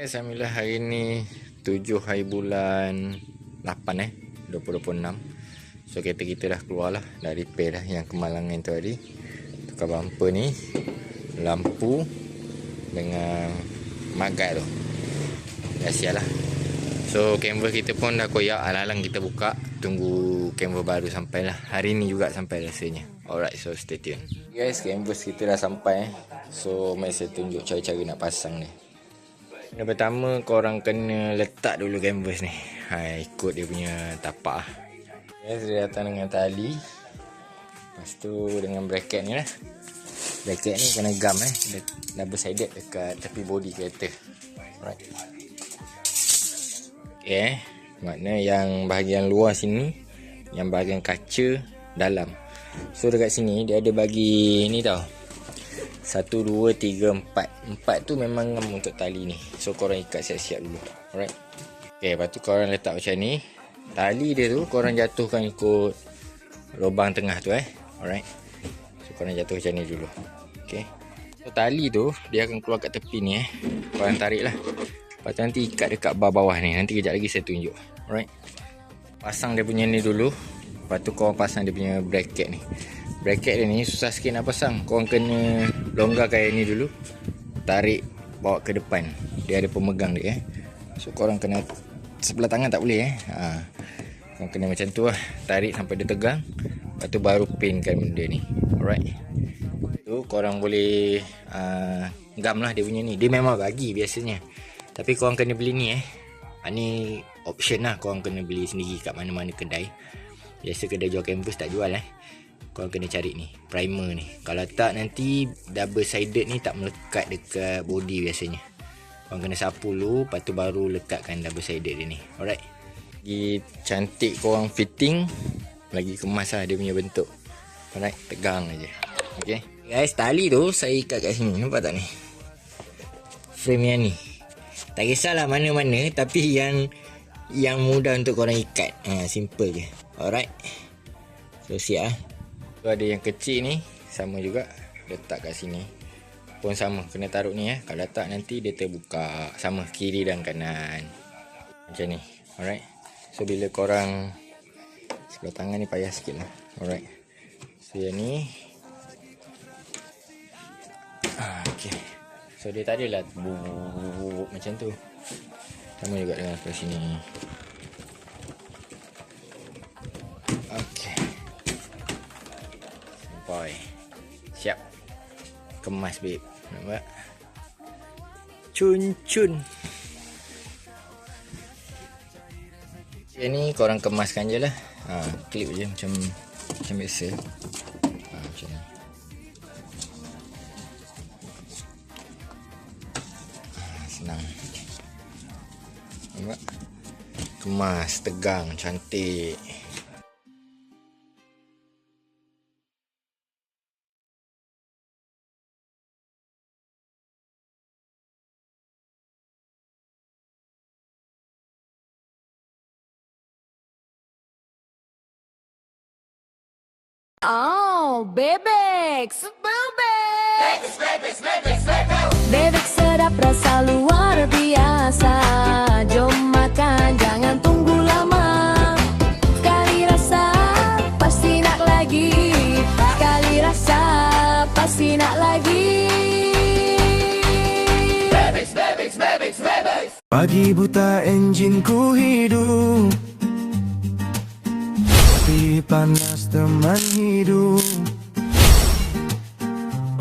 Alhamdulillah hari ni 7 hari bulan 8 2026. So kereta kita dah keluar lah, dah repair dah yang kemalangan tu tadi. Tukar bumper ni, lampu dengan magat tu. Dah siap lah. So canvas kita pun dah koyak, alang-alang kita buka. Tunggu canvas baru sampai lah. Hari ni juga sampai rasanya. Alright, so stay tune. Guys, canvas kita dah sampai. So mari saya tunjuk cara-cara nak pasang ni. Yang pertama, korang kena letak dulu canvas ni. Ikut dia punya tapak. Guys, dia datang dengan tali. Lepas tu dengan bracket ni lah. Bracket ni kena gam double sided dekat tepi body kereta. Alright. Okay, makna yang bahagian luar sini, yang bahagian kaca dalam. So dekat sini dia ada bagi ni tau, 1, 2, 3, 4. 4 tu memang ngam untuk tali ni. So korang ikat siap-siap dulu. Alright. Okay, lepas tu korang letak macam ni. Tali dia tu korang jatuhkan ikut lubang tengah tu Alright. So korang jatuh macam ni dulu. Okay. So tali tu dia akan keluar kat tepi ni Korang tarik lah. Lepas tu nanti ikat dekat bar bawah ni. Nanti kejap lagi saya tunjuk. Alright. Pasang dia punya ni dulu. Lepas tu korang pasang dia punya bracket ni. Bracket dia ni susah sikit nak pasang. Korang kena longgarkan yang ni dulu. Tarik bawa ke depan. Dia ada pemegang dia So korang kena sebelah tangan tak boleh Korang kena macam tu lah. Tarik sampai dia tegang. Lepas tu baru pinkan benda ni. Alright. Tu korang boleh gam lah dia punya ni. Dia memang bagi biasanya. Tapi korang kena beli ni ni option lah. Korang kena beli sendiri kat mana-mana kedai. Biasa kedai jual canvas tak jual Korang kena cari ni, primer ni. Kalau tak nanti double sided ni tak melekat dekat body biasanya. Korang kena sapu dulu, lepas tu baru lekatkan double sided dia ni. Alright. Lagi cantik korang fitting, lagi kemas lah dia punya bentuk. Alright, tegang aja. Okay guys, tali tu saya ikat kat sini. Nampak tak ni? Frame yang ni. Tak kisahlah mana-mana, tapi yang mudah untuk korang ikat. Simple je. Alright. So siap Tu ada yang kecil ni, sama juga. Letak kat sini pun sama, kena taruh ni Kalau letak nanti dia terbuka. Sama kiri dan kanan macam ni. Alright. So bila korang sebelah tangan ni payah sikit lah. Alright. So yang ni okay. So dia tak adalah macam tu. Sama juga dengan kat sini. Okay. Sampai. Siap. Kemas babe. Nampak? Cun-cun. Yang ni korang kemaskan je lah. Klip je macam biasa. Macam ni. Senang. Nampak? Kemas, tegang, cantik. Oh, Bebek, Bebek sedap rasa luar biasa. Jom makan, jangan tunggu lama. Sekali rasa, pasti nak lagi. Sekali rasa, pasti nak lagi. Bebek. Pagi buta enjin ku hidup, api panas teman hidup.